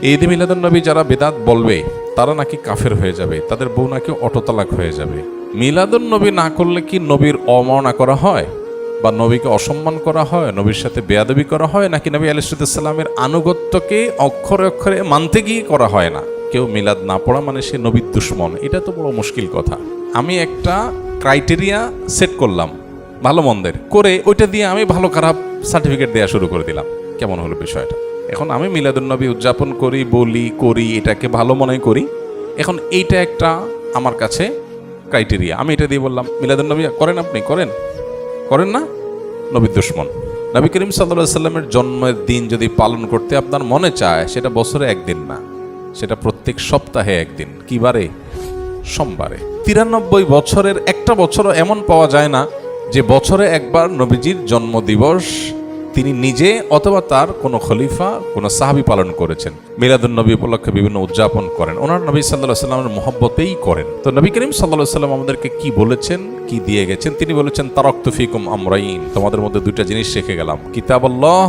ঈদ মিলাদুন্নবী যারা বেদাত বলবে তারা নাকি কাফের হয়ে যাবে, তাদের বউ নাকি অটোতালাক হয়ে যাবে। মিলাদুন্নবী না করলে কি নবীর অমাননা করা হয় বা নবীকে অসম্মান করা হয়, নবীর সাথে বেয়াদবি করা হয়, নাকি নবী আলাইহিস সালামের আনুগত্যকে অক্ষরে অক্ষরে মানতে গিয়ে করা হয় না? কেউ মিলাদ না পড়া মানে সে নবীর দুশমন, এটা তো বড় মুশকিল কথা। আমি একটা ক্রাইটেরিয়া সেট করলাম ভালো মন্দের, করে ওইটা দিয়ে আমি ভালো খারাপ সার্টিফিকেট দেওয়া শুরু করে দিলাম। কেমন হলো বিষয়টা? এখন আমি মিলাদুন্নবী উদযাপন করি, বলি, করি, এটাকে ভালো মনে করি। এখন এইটা একটা আমার কাছে ক্রাইটেরিয়া। আমি এটা দিয়ে বললাম মিলাদুন্নবী করেন, আপনি করেন না, নবীর দুশমন। নবী করিম সাল্লাল্লাহু আলাইহি সাল্লামের জন্মের দিন যদি পালন করতে আপনার মনে চায়, সেটা বছরে একদিন না, সেটা প্রত্যেক সপ্তাহে একদিন। কি বারে? সোমবারে। 93 বছরের একটা বছরও এমন পাওয়া যায় না যে বছরে একবার নবীজির জন্মদিবস তিনি নিজে অথবা তার কোনো খলিফা, কোনো সাহাবী পালন করেছেন। মিলাদুন্নবী উপলক্ষে বিভিন্ন উদযাপন করেন, ওনার নবী সাল্লাল্লাহু আলাইহি সাল্লামের মহব্বতেই করেন। তো নবী করিম সাল্লাল্লাহু আলাইহি সাল্লাম আমাদেরকে কি বলেছেন, কি দিয়ে গেছেন? তিনি বলেছেন তারাকতু ফিকুম আমরাইন, তোমাদের মধ্যে দুইটা জিনিস রেখে গেলাম, কিতাবাল্লাহ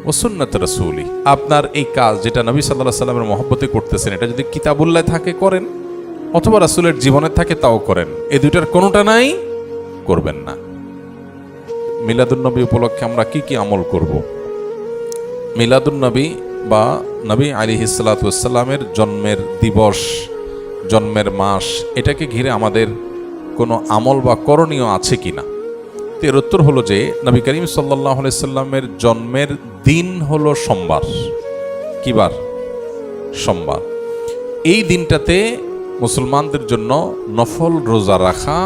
ও সুন্নাত রাসূলি। আপনার এই কাজ যেটা নবী সাল্লাল্লাহু আলাইহি সাল্লামের মহব্বতে করতেছেন, এটা যদি কিতাবুল্লাহ থাকে করেন, অথবা রাসূলের জীবনে থাকে তাও করেন। এই দুইটার কোনোটা নাই, করবেন না। মিলাদুন্নবী উপলক্ষে আমরা কি কি আমল করব? মিলাদুন্নবী বা নবী আলাইহিস সালাতু ওয়াস সালামের জন্মের দিবস, জন্মের মাস, এটাকে ঘিরে আমাদের কোনো আমল বা করণীয় আছে কিনা? এর উত্তর হলো যে নবী করিম সাল্লাল্লাহু আলাইহি সাল্লামের জন্মের দিন হলো সোমবার। কি বার? সোমবার। এই দিনটাতে মুসলমানদের জন্য নফল রোজা রাখা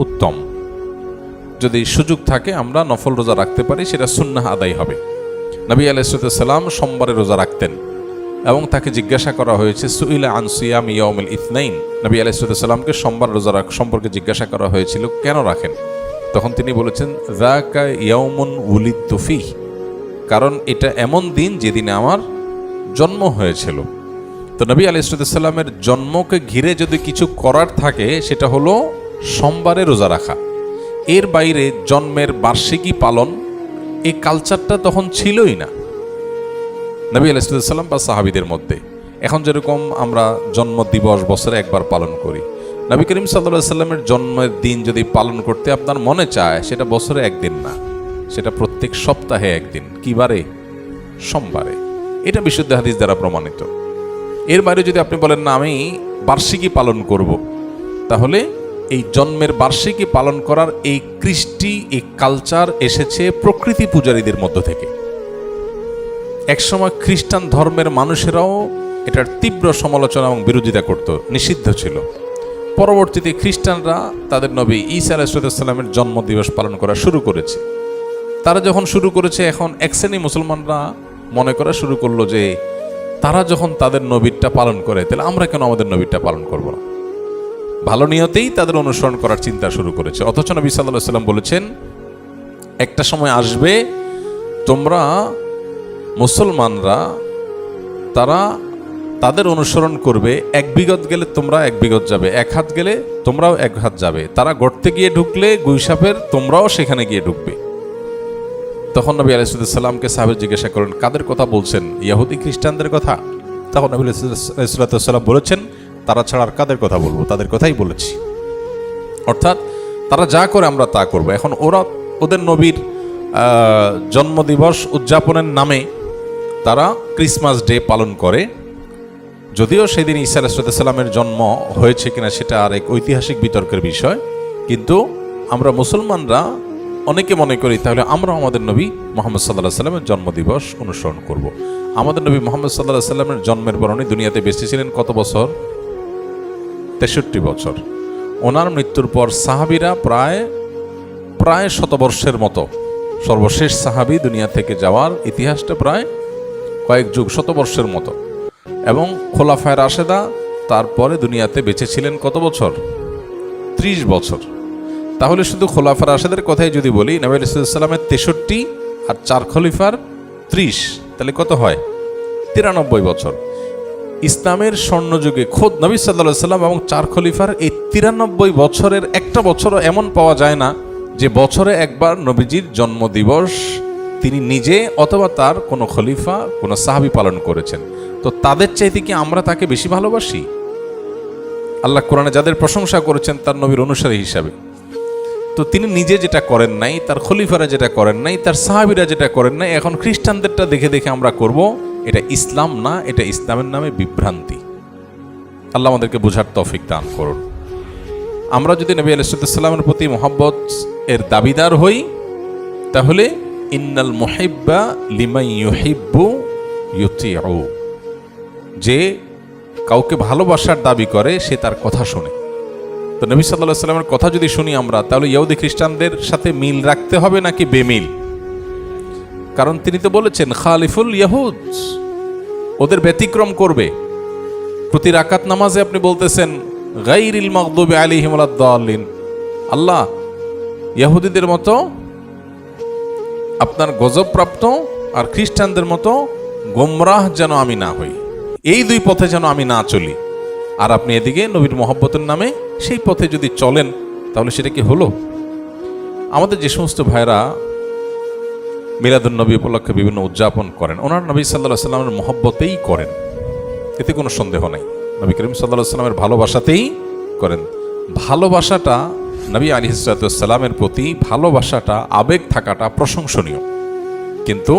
উত্তম। যদি সুযোগ থাকে আমরা নফল রোজা রাখতে পারি, সেটা সুন্নাহ আদায় হবে। নবী আলাইহিস সালাম সোমবারে রোজা রাখতেন এবং তাকে জিজ্ঞাসা করা হয়েছে সুইলা আন সিয়াম ইয়াউমিল ইথনাইন। নবী আলাইহিস সালামকে সোমবার রোজা সম্পর্কে জিজ্ঞাসা করা হয়েছিল, কেন রাখেন? তখন তিনি বলেছেন যাকা ইয়াউমুন উলিদতু ফিহি, কারণ এটা এমন দিন যেদিনে আমার জন্ম হয়েছিল। তো নবী আলাইহিস সালামের জন্মকে ঘিরে যদি কিছু করার থাকে সেটা হলো সোমবারে রোজা রাখা। এর বাইরে জন্মের বার্ষিকী পালন, এই কালচারটা তখন ছিলই না নবী আলাইহিস সালাম বা সাহাবীদের মধ্যে। এখন যেরকম আমরা জন্মদিবস বছরে একবার পালন করি, নবী করিম সাল্লাল্লাহু আলাইহি সাল্লামের জন্মের দিন যদি পালন করতে আপনার মনে চায়, সেটা বছরে একদিন না, সেটা প্রত্যেক সপ্তাহে একদিন। কি বারে? সোমবারে। এটা বিশুদ্ধ হাদিস দ্বারা প্রমাণিত। এর বাইরে যদি আপনি বলেন না আমি বার্ষিকী পালন করব, তাহলে এই জন্মের বার্ষিকী পালন করার এই কৃষ্টি, এই কালচার এসেছে প্রকৃতি পূজারীদের মধ্য থেকে। একসময় খ্রিস্টান ধর্মের মানুষেরাও এটার তীব্র সমালোচনা এবং বিরোধিতা করত, নিষিদ্ধ ছিল। পরবর্তীতে খ্রিস্টানরা তাদের নবী ঈসা আলাইহিস সালামের জন্মদিবস পালন করা শুরু করেছে। তারা যখন শুরু করেছে, এখন এক শ্রেণী মুসলমানরা মনে করা শুরু করলো যে তারা যখন তাদের নবীরটা পালন করে, তাহলে আমরা কেন আমাদের নবীরটা পালন করব না? ভালো নিয়তেই তাদের অনুসরণ করার চিন্তা শুরু করেছে। অথচ নবী সাল্লাল্লাহু আলাইহি সাল্লাম বলেছেন একটা সময় আসবে তোমরা মুসলমানরা তারা তাদের অনুসরণ করবে, এক বিগত গেলে তোমরা এক বিগত যাবে, এক হাত গেলে তোমরাও এক হাত যাবে। তারা গর্তে গিয়ে ঢুকলে গুইসাপের তোমরাও সেখানে গিয়ে ঢুকবে। তখন নবী আলাইহিস সালামকে সাহাবীরা জিজ্ঞাসা করেন কাদের কথা বলছেন? ইহুদি খ্রিস্টানদের কথা? তখন নবী আলাইহিস সালাম বলেছেন তারা ছাড়া আর কাদের কথা বলবো? তাদের কথাই বলেছি। অর্থাৎ তারা যা করে আমরা তা করব। এখন ওরা ওদের নবীর জন্মদিবস উদযাপনের নামে তারা ক্রিসমাস ডে পালন করে, যদিও সেদিন ঈসা আলাইহিস সালামের জন্ম হয়েছে কিনা সেটা আর এক ঐতিহাসিক বিতর্কের বিষয়। কিন্তু আমরা মুসলমানরা অনেকে মনে করি তাহলে আমরা আমাদের নবী মুহাম্মদ সাল্লাল্লাহু আলাইহি সাল্লামের জন্মদিবস অনুসরণ করব। আমাদের নবী মুহাম্মদ সাল্লাল্লাহু আলাইহি সাল্লামের জন্মের পর উনি দুনিয়াতে বেঁচে ছিলেন কত বছর? 63 বছর। ওনার মৃত্যুর পর সাহাবীরা প্রায় শতবর্ষের মতো, সর্বশেষ সাহাবী দুনিয়া থেকে যাওয়ার ইতিহাসটা প্রায় কয়েক যুগ, শতবর্ষের মতো। এবং খোলাফায়ে রাশেদা তারপরে দুনিয়াতে বেঁচে ছিলেন কত বছর? 30 বছর। তাহলে শুধু খোলাফায়ে রাশেদের কথাই যদি বলি, নবী আলাইহিস সালামের 63 আর 4 খলিফার 30, তাহলে কত হয়? 93 বছর। ইসলামের স্বর্ণযুগে খোদ নবী সাল্লাল্লাহু আলাইহি সাল্লাম এবং 4 খলিফার এই 93 বছরের একটা বছরও এমন পাওয়া যায় না যে বছরে একবার নবীজির জন্মদিবস তিনি নিজে অথবা তার কোনো খলিফা, কোনো সাহাবী পালন করেছেন। তো তাদের চাইতে কি আমরা তাকে বেশি ভালোবাসি? আল্লাহ কোরআনে যাদের প্রশংসা করেছেন তার নবীর অনুসারী হিসাবে, তো তিনি নিজে যেটা করেন নাই, তার খলিফারা যেটা করেন নাই, তার সাহাবীরা যেটা করেন নাই, এখন খ্রিস্টানদেরটা দেখে দেখে আমরা করব, এটা ইসলাম না, এটা ইসলামের নামে বিভ্রান্তি। আল্লাহ আমাদেরকে বোঝার তৌফিক দান করুন। আমরা যদি নবী আলাইহিস সালামের প্রতি মহব্বত এর দাবিদার হই, তাহলে ইন্নাল মুহিব্বা লিমান ইউহিব্বু ইউতিউ, যে কাউকে ভালোবাসার দাবি করে সে তার কথা শোনে। তো নবী সাল্লাল্লাহু আলাইহি সাল্লামের কথা যদি শুনি আমরা, তাহলে ইহুদি খ্রিস্টানদের সাথে মিল রাখতে হবে নাকি বেমিল? কারণ তিনি তো বলেছেন খালিফুল ইয়াহুদ, ওদের ব্যতিক্রম করবে। প্রতি রাকাত নামাজে আপনি বলতেছেন গায়রিল মাগদুবি আলাইহিম ওয়ালাদ-দাল্লিন, আল্লাহ ইহুদিদের মতো আপনার গজবপ্রাপ্ত আর খ্রিস্টানদের মতো গোমরাহ যেন আমি না হই, এই দুই পথে যেন আমি না চলি। আর আপনি এদিকে নবীর মহব্বতের নামে সেই পথে যদি চলেন, তাহলে সেটা কি হলো? আমাদের যে সমস্ত ভাইরা মিলাদুন নবী উপলক্ষে বিভিন্ন উদযাপন করেন, ওনার নবী সাল্লাল্লাহু আলাইহি সাল্লামের মহব্বতেই করেন, এতে কোনো সন্দেহ নাই। নবী করিম সাল্লাল্লাহু আলাইহি সাল্লামের ভালোবাসাতেই করেন। ভালোবাসাটা, নবী আলাইহিস সালামের প্রতি ভালোবাসাটা, আবেগ থাকাটা প্রশংসনীয়, কিন্তু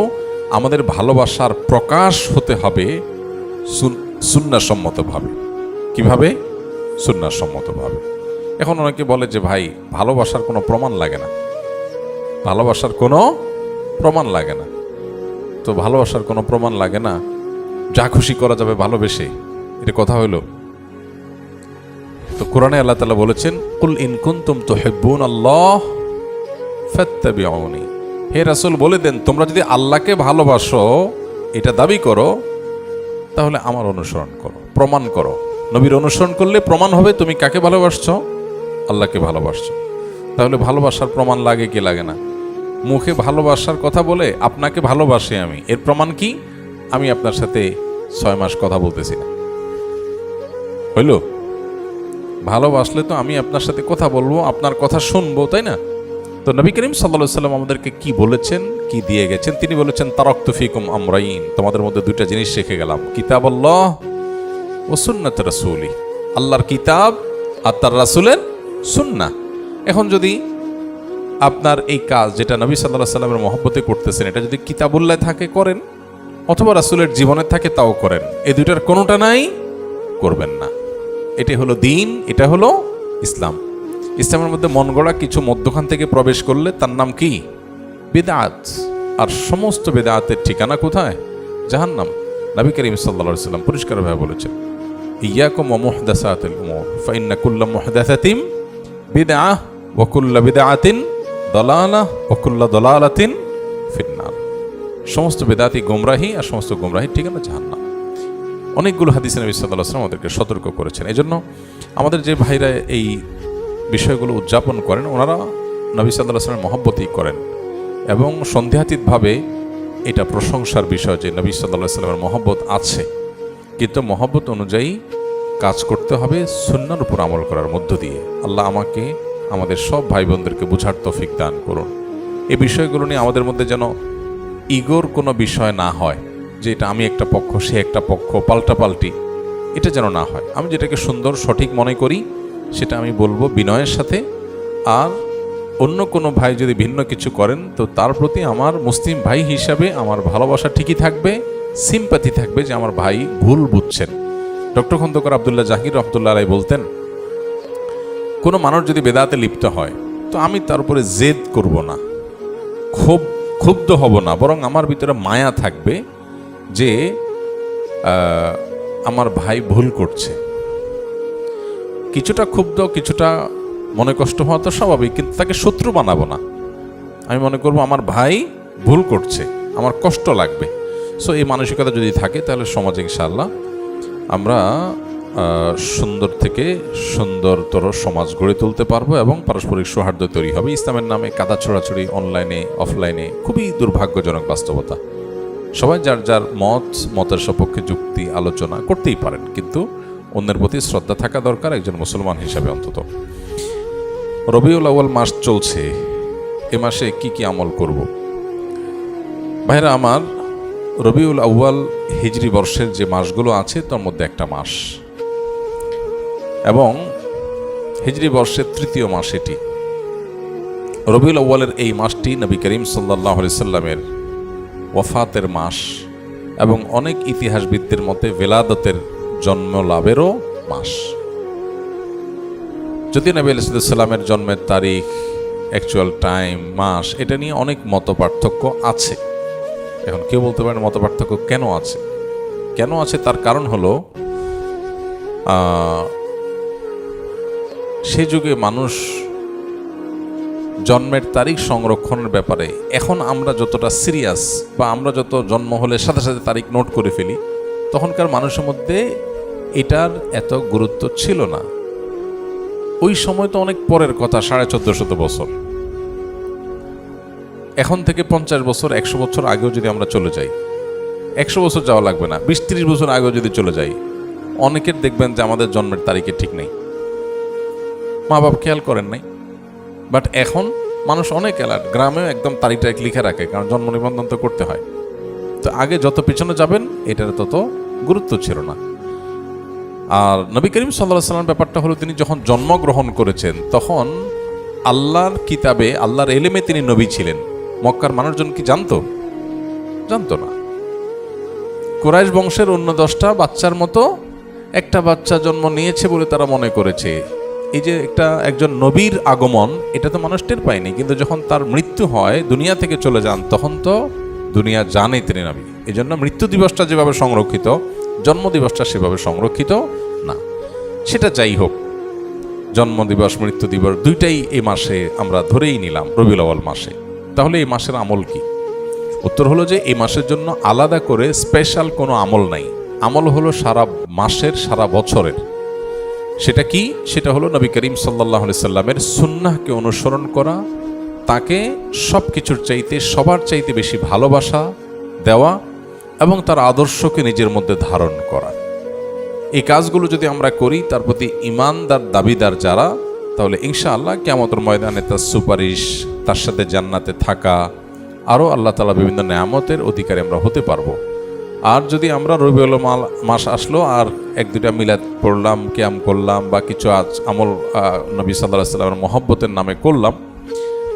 আমাদের ভালোবাসার প্রকাশ হতে হবে সুন্নাহসম্মতভাবে। কিভাবে? সুন্নাহসম্মতভাবে। এখন অনেকে বলে যে ভাই ভালোবাসার কোনো প্রমাণ লাগে না, ভালোবাসার কোনো প্রমাণ লাগে না। তো ভালোবাসার কোনো প্রমাণ লাগে না, যা খুশি করা যাবে ভালোবেসে, এটা কথা হইল? তো কোরআনে আল্লাহ তাআলা বলেছেন কুল ইন কুনতুম তুহিব্বুনাল্লাহ ফাত্তাবিউনি, হে রাসূল বলে দেন তোমরা যদি আল্লাহকে ভালোবাসো, এটা দাবি করো, তাহলে আমার অনুসরণ করো, প্রমাণ করো। নবীর অনুসরণ করলে প্রমাণ হবে তুমি কাকে ভালোবাসছো? আল্লাহকে ভালোবাসছো। তাহলে ভালোবাসার প্রমাণ লাগে কি লাগে না? মুখে ভালোবাসার কথা বলে আপনাকে ভালোবাসি আমি, এর প্রমাণ কি? আমি আপনার সাথে 6 মাস কথা বলতেছি না, হইল? ভালোবাসলে তো আমি আপনার সাথে কথা বলবো, আপনার কথা শুনবো, তাই না? তো নবী করিম সাল্লাল্লাহু আলাইহি সাল্লাম আমাদেরকে কি বলেছেন, কি দিয়ে গেছেন? তিনি বলেছেন তারাকতু ফিকুম আমরাইন, তোমাদের মধ্যে দুইটা জিনিস রেখে গেলাম, কিতাবুল্লাহ ও সুন্নাত রাসূলি, আল্লাহর কিতাব আর তার রাসূলের সুন্নাহ। এখন যদি আপনার এই কাজ যেটা নবী সাল্লাল্লাহু আলাইহি সাল্লামের মহব্বতে করতেছেন, এটা যদি কিতাবুল্লাহ থাকে করেন, অথবা রাসূলের জীবনে থাকে তাও করেন, এই দুইটার কোনোটা নাই করবেন না। এটাই হলো দিন, এটা হলো ইসলাম। ইসলামের মধ্যে মন গড়া কিছু মধ্যখান থেকে প্রবেশ করলে তার নাম কি? বিদআত। আর সমস্ত বিদআতের ঠিকানা কোথায়? জাহান্নাম। নবী করিম সাল্লাল্লাহু আলাইহি সাল্লাম পরিষ্কারভাবে বলেছেন ইয়াকুম ওয়া মুহদাসাতিল উমুর ফাইন্না কুল্লা মুহদাসাতিন বিদআহ ওয়া কুল্লা বিদআতিন দালালাহ ওয়া কুল্লা দালালাতিন ফিন্নার। সমস্ত বিদআতই গোমরাহি, আর সমস্ত গোমরাহির ঠিকানা জাহান্নাম। অনেকগুলো হাদিসে নবী সাল্লাল্লাহু আলাইহি ওয়াসাল্লাম আমাদেরকে সতর্ক করেছেন। এজন্য আমাদের যে ভাইরা এই বিষয়গুলো উদযাপন করেন, ওনারা নবী সাল্লাল্লাহু আলাইহি ওয়াসাল্লামের মহব্বতই করেন, এবং সন্দেহাতীতভাবে এটা প্রশংসার বিষয় যে নবী সাল্লাল্লাহু আলাইহি ওয়াসাল্লামের মহব্বত আছে, কিন্তু মহব্বত অনুযায়ী কাজ করতে হবে সুন্নাহর উপর আমল করার মধ্য দিয়ে। আল্লাহ আমাকে, আমাদের সব ভাই বোনদেরকে বুঝার তৌফিক দান করুন। এই বিষয়গুলো নিয়ে আমাদের মধ্যে যেন ইগোর কোনো বিষয় না হয়, যে এটা আমি একটা পক্ষ, সে একটা পক্ষ, পাল্টাপাল্টি, এটা যেন না হয়। আমি যেটাকে সুন্দর সঠিক মনে করি সেটা আমি বলবো বিনয়ের সাথে। আর অন্য কোনো ভাই যদি ভিন্ন কিছু করেন, তো তার প্রতি আমার মুসলিম ভাই হিসাবে আমার ভালোবাসা ঠিকই থাকবে, সিম্প্যাথি থাকবে যে আমার ভাই ভুল বুঝছেন। ডক্টর খন্দকার আব্দুল্লাহ জাহির রহমতুল্লাহ আলাইহি বলতেন, কোনো মানুষ যদি বেদাতে লিপ্ত হয়, তো আমি তার উপরে জেদ করব না, ক্ষুব্ধ হব না, বরং আমার ভিতরে মায়া থাকবে যে আমার ভাই ভুল করছে। কিছুটা ক্ষুব্ধ, কিছুটা মনে কষ্ট হওয়া তো স্বাভাবিক, কিন্তু তাকে শত্রু বানাবো না। আমি মনে করবো আমার ভাই ভুল করছে, আমার কষ্ট লাগবে। সো এই মানসিকতা যদি থাকে, তাহলে সমাজে ইনশাআল্লাহ আমরা সুন্দর থেকে সুন্দরতর সমাজ গড়ে তুলতে পারবো, এবং পারস্পরিক সৌহার্দ্য তৈরি হবে। ইসলামের নামে কাদা ছড়াছড়ি অনলাইনে অফলাইনে খুবই দুর্ভাগ্যজনক বাস্তবতা। সবাই যার যার মতের সপক্ষে যুক্তি আলোচনা করতেই পারেন, কিন্তু অন্যের প্রতি শ্রদ্ধা থাকা দরকার একজন মুসলমান হিসাবে। অন্তত রবিউল আউয়াল মাস চলছে, এ মাসে কি কি আমল করব? ভাইরা আমার, রবিউল আউয়াল হিজরি বর্ষের যে মাসগুলো আছে তার মধ্যে একটা মাস, এবং হিজরি বর্ষের তৃতীয় মাস এটি। রবিউল আউয়ালের এই মাসটি নবী করিম সাল্লাল্লাহু আলাইহি সাল্লামের ওয়াফাতের মাস এবং অনেক ইতিহাসবিদদের মতে ভেলাদতের জন্ম লাভেরও মাস। যদি নবী আলাইহিস সালামের জন্মের তারিখ, অ্যাকচুয়াল টাইম, মাস, এটা নিয়ে অনেক মত পার্থক্য আছে। এখন কেউ বলতে পারেন মত পার্থক্য কেন আছে? কেন আছে তার কারণ হলো, সে যুগে মানুষ জন্মের তারিখ সংরক্ষণের ব্যাপারে এখন আমরা যতটা সিরিয়াস, বা আমরা যত জন্ম হলে সাথে সাথে তারিখ নোট করে ফেলি, তখনকার মানুষের মধ্যে এটার এত গুরুত্ব ছিল না। ওই সময় তো অনেক পরের কথা, 1450 বছর। এখন থেকে 50 বছর, 100 বছর আগেও যদি আমরা চলে যাই, 100 বছর যাওয়া লাগবে না, 20-30 বছর আগেও যদি চলে যাই, অনেকের দেখবেন যে আমাদের জন্মের তারিখে ঠিক নেই, মা বাপ খেয়াল করেন নাই। বাট এখন মানুষ অনেক অ্যালার্ট, গ্রামেও একদম তারিখ লিখে রাখে, কারণ জন্ম নিবন্ধন তো করতে হয়। তো আগে যত পিছনে যাবেন এটার তত গুরুত্ব ছিল না। আর নবী করিম সাল্লাল্লাহু আলাইহি ওয়াসাল্লাম ব্যাপারটা হলো, তিনি যখন জন্মগ্রহণ করেছেন তখন আল্লাহর কিতাবে, আল্লাহর এলেমে তিনি নবী ছিলেন। মক্কার মানুষজন কি জানতো? জানতো না। কুরাইশ বংশের অন্য 10টা বাচ্চার মতো একটা বাচ্চা জন্ম নিয়েছে বলে তারা মনে করেছে। এই যে একজন নবীর আগমন, এটা তো মানুষ টের পায়নি, কিন্তু যখন তার মৃত্যু হয়, দুনিয়া থেকে চলে যান, তখন তো দুনিয়া জানে তিনি নবী। এই জন্য মৃত্যু দিবসটা যেভাবে সংরক্ষিত, জন্ম দিবসটা সেভাবে সংরক্ষিত না। সেটা যাই হোক, জন্মদিবস, মৃত্যু দিবস দুইটাই এই মাসে আমরা ধরেই নিলাম, রবিউল আউয়াল মাসে। তাহলে এই মাসের আমল কি? উত্তর হলো যে এই মাসের জন্য আলাদা করে স্পেশাল কোনো আমল নাই। আমল হলো সারা মাসের, সারা বছরের। সেটা কি? সেটা হলো নবী করিম সাল্লাল্লাহু আলাইহি সাল্লামের সুন্নাহকে অনুসরণ করা, তাকে সব কিছুর চাইতে, সবার চাইতে বেশি ভালোবাসা দেওয়া, এবং তার আদর্শকে নিজের মধ্যে ধারণ করা। এই কাজগুলো যদি আমরা করি, তার প্রতি ঈমানদার দাবিদার যারা, তাহলে ইনশাআল্লাহ কিয়ামতের ময়দানে তার সুপারিশ, তার সাথে জান্নাতে থাকা, আরও আল্লাহ তাআলা বিভিন্ন নেয়ামতের অধিকারী আমরা হতে পারবো। আর যদি আমরা রবিউল মাস আসলো আর 1-2টা মিলাদ পড়লাম, কিয়াম করলাম, বা কিছু আমল নবী সাল্লাল্লাহু আলাইহি সাল্লামের মহব্বতের নামে করলাম,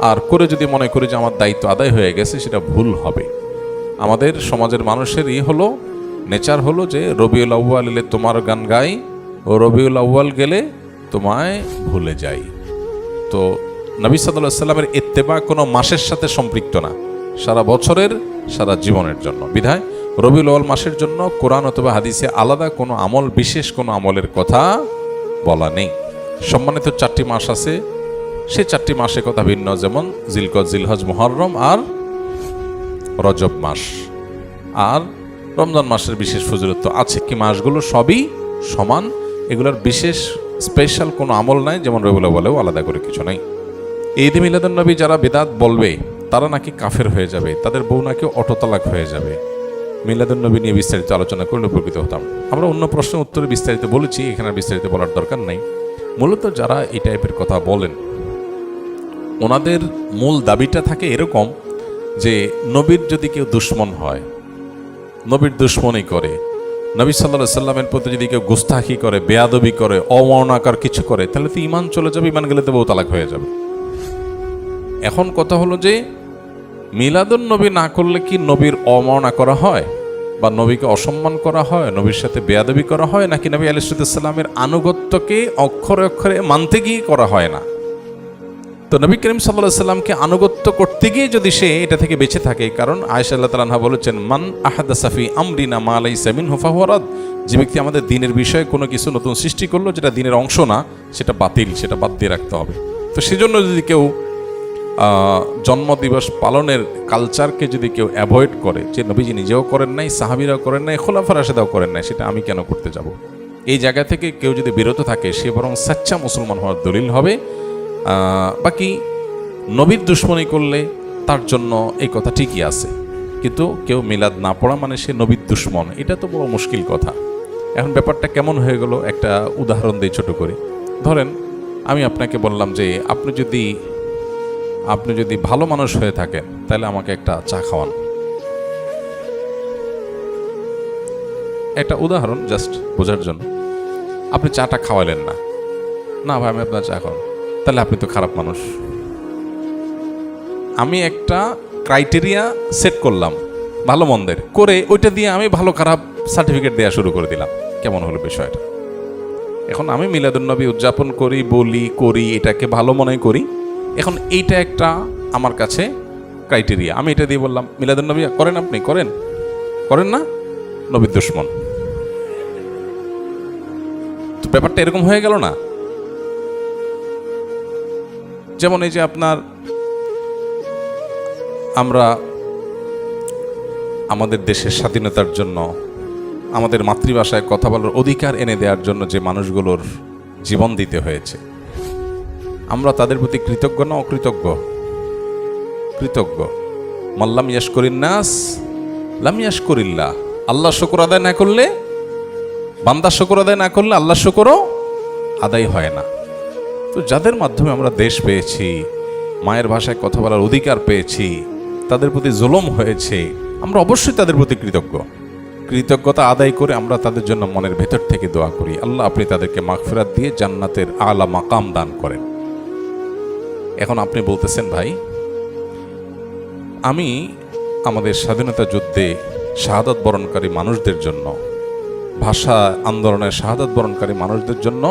আর করে যদি মনে করি যে আমার দায়িত্ব আদায় হয়ে গেছে, সেটা ভুল হবে। আমাদের সমাজের মানুষের হলো নেচার হলো যে রবিউল আউয়াল এলে তোমার গান গাই, ও রবিউল আউয়াল গেলে তোমায় ভুলে যাই। তো নবী সাল্লাল্লাহু আলাইহি সাল্লামের ইত্তেবা কোনো মাসের সাথে সম্পৃক্ত না, সারা বছরের, সারা জীবনের জন্য। বিধায় রবিউল আউয়াল মাসের জন্য কোরআন অথবা হাদিসে আলাদা কোনো আমল, বিশেষ কোনো আমলের কথা বলা নেই। সম্মানিত 4টি মাস আছে, সেই 4টি মাসের কথা ভিন্ন, যেমন জিলকদ, জিলহজ, মুহররম আর রজব মাস। আর রমজান মাসের বিশেষ ফজিলত আছে। কি মাসগুলো সবই সমান, এগুলোর বিশেষ স্পেশাল কোনো আমল নাই, যেমন রবিউল আউয়ালেও আলাদা করে কিছু নাই। ঈদ মিলাদুন নবী যারা বিদআত বলবে, তারা নাকি কাফের হয়ে যাবে, তাদের বউ নাকি অটোতালাক হয়ে যাবে। মিলাদুন নবী নিয়ে বিস্তারিত আলোচনা করলে উপকৃত হতাম। আমরা অন্য প্রশ্নের উত্তরে বিস্তারিত বলেছি, এখানে বিস্তারিত বলার দরকার নেই। মূলত যারা এই টাইপের কথা বলেন, ওনাদের মূল দাবিটা থাকে এরকম যে নবীর যদি কেউ দুশ্মন হয়, নবীর দুশ্মনী করে, নবী সাল্লাল্লাহু আলাইহি সাল্লামের প্রতি যদি কেউ গুস্তাখি করে, বেয়াদবি করে, অমর্ণাকার কিছু করে, তাহলে তো ঈমান চলে যাবে, ঈমান গেলে তো বউ তালাক হয়ে যাবে। এখন কথা হলো যে মিলাদুন নবী না করলে কি নবীর অবমাননা করা হয়, বা নবীকে অসম্মান করা হয়, নবীর সাথে বেয়াদবি করা হয়, নাকি নবী আলাইহিস সালামের আনুগত্যকে অক্ষরে অক্ষরে মানতে গিয়ে করা হয় না? তো নবী করিম সাল্লাল্লাহু আলাইহি সাল্লামকে আনুগত্য করতে গিয়ে যদি সে এটা থেকে বেঁচে থাকে, কারণ আয়েশা রাদিয়াল্লাহু তাআলা আনহা বলেছেন, মান আহাদাসা ফি আমরিনা মা লাইসা মিনহু ফাহুয়া রাদ। যে ব্যক্তি আমাদের দ্বীনের বিষয়ে কোনো কিছু নতুন সৃষ্টি করলো, যেটা দ্বীনের অংশ না, সেটা বাতিল, সেটা বাদ দিয়ে রাখতে হবে। তো সেজন্য যদি কেউ জন্মদিবস পালনের কালচারকে যদি কেউ অ্যাভয়েড করে, যে নবীজি নিজেও করেন নাই, সাহাবীরাও করেন নাই, খোলাফা রাশেদাও করেন নাই, সেটা আমি কেন করতে যাব, এই জায়গা থেকে কেউ যদি বিরত থাকে, সে বরং সাচ্চা মুসলমান হওয়ার দলিল হবে। বাকি নবীর দুশ্মনী করলে তার জন্য এই কথা ঠিকই আছে, কিন্তু কেউ মিলাদ না পড়া মানে সে নবীর দুশ্মন, এটা তো বড় মুশকিল কথা। এখন ব্যাপারটা কেমন হয়ে গেল, একটা উদাহরণ দিই ছোট করে। ধরেন আমি আপনাকে বললাম যে আপনি যদি ভালো মানুষ হয়ে থাকেন, তাহলে আমাকে একটা চা খাওয়ান। একটা উদাহরণ জাস্ট বোঝার জন্য, আপনি চাটা খাওয়ালেন না, না ভাই আমি আপনার চা খাওয়ান, তাহলে আপনি তো খারাপ মানুষ। আমি একটা ক্রাইটেরিয়া সেট করলাম ভালো মন্দের, করে ওইটা দিয়ে আমি ভালো খারাপ সার্টিফিকেট দেওয়া শুরু করে দিলাম। কেমন হলো বিষয়টা? এখন আমি মিলাদুন্নবী উদযাপন করি, বলি, করি, এটাকে ভালো মনে করি। এখন এইটা একটা আমার কাছে ক্রাইটেরিয়া, আমি এটা দিয়ে বললাম মিলাদুন্নবী করেন, আপনি করেন, করেন না, নবীর দুশমন। তো ব্যাপারটা এরকম হয়ে গেল না? যেমন এই যে আপনার, আমরা আমাদের দেশের স্বাধীনতার জন্য, আমাদের মাতৃভাষায় কথা বলার অধিকার এনে দেওয়ার জন্য যে মানুষগুলোর জীবন দিতে হয়েছে, আমরা তাদের প্রতি কৃতজ্ঞ না অকৃতজ্ঞ? কৃতজ্ঞ। মাল্লাম ইয়াশকুরিন নাস লাম ইয়াশকুরিল্লাহ। আল্লাহ শুকর আদায় না করলে, বান্দা শুকর আদায় না করলে আল্লাহ শুকরও আদায় হয় না। তো যাদের মাধ্যমে আমরা দেশ পেয়েছি, মায়ের ভাষায় কথা বলার অধিকার পেয়েছি, তাদের প্রতি জুলুম হয়েছে, আমরা অবশ্যই তাদের প্রতি কৃতজ্ঞ। কৃতজ্ঞতা আদায় করে আমরা তাদের জন্য মনের ভেতর থেকে দোয়া করি, আল্লাহ আপনি তাদেরকে মাগফিরাত দিয়ে জান্নাতের আলা মাকাম দান করেন। এখন আপনি বলতেছেন ভাই, আমি আমাদের স্বাধীনতা যুদ্ধে শাহাদাত বরণকারী মানুষদের জন্য, ভাষা আন্দোলনের শাহাদাত বরণকারী মানুষদের জন্য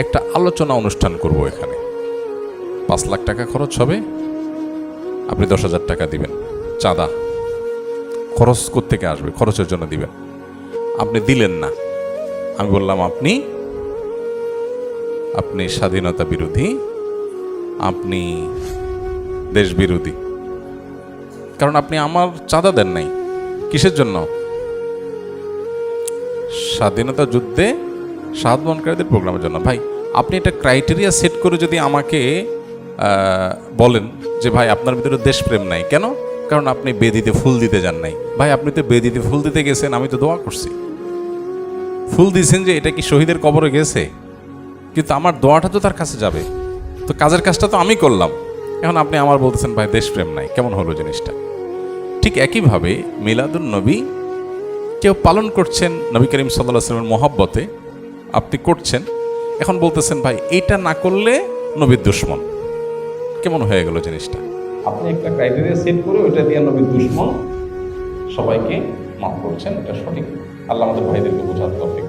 একটা আলোচনা অনুষ্ঠান করব। এখানে 5 লাখ টাকা খরচ হবে, আপনি 10,000 টাকা দিবেন চাঁদা। খরচ কোত্থেকে আসবে? খরচের জন্য দিবেন। আপনি দিলেন না। আমি বললাম আপনি স্বাধীনতা বিরোধী, আপনি দেশ বিরোধী, কারণ আপনি আমার চাঁদা দেন নাই। কিসের জন্য? স্বাধীনতা যুদ্ধে শাহাদাত বরণকারীদের প্রোগ্রামের জন্য। ভাই আপনি একটা ক্রাইটেরিয়া সেট করে যদি আমাকে বলেন যে ভাই আপনার ভিতরে দেশপ্রেম নাই, কেন? কারণ আপনি বেদিতে ফুল দিতে যান নাই। ভাই আপনি তো বেদিতে ফুল দিতে গেছেন, আমি তো দোয়া করছি, ফুল দিয়েছেন, যে এটা কি শহীদের কবরে গেছে? কিন্তু আমার দোয়াটা তো তার কাছে যাবে, তো কাজের কাজটা তো আমি করলাম। এখন আপনি আমার বলতেছেন ভাই দেশপ্রেম নাই, কেমন হলো জিনিসটা? ঠিক একইভাবে মিলাদুন নবী কেউ পালন করছেন নবী করিম সাল্লাল্লাহু আলাইহি ওয়াসাল্লামের মহব্বতে, আপনি করছেন, এখন বলতেছেন ভাই এটা না করলে নবীর দুশমন। কেমন হয়ে গেল জিনিসটা? আপনি একটা ক্রাইটেরিয়া সেট করে ওইটা দিয়ে নবীর দুশমন সবাইকে মাফ করছেন, এটা সঠিক। আল্লাহ আমাদের ভাইদেরকে বোঝাতে হবে।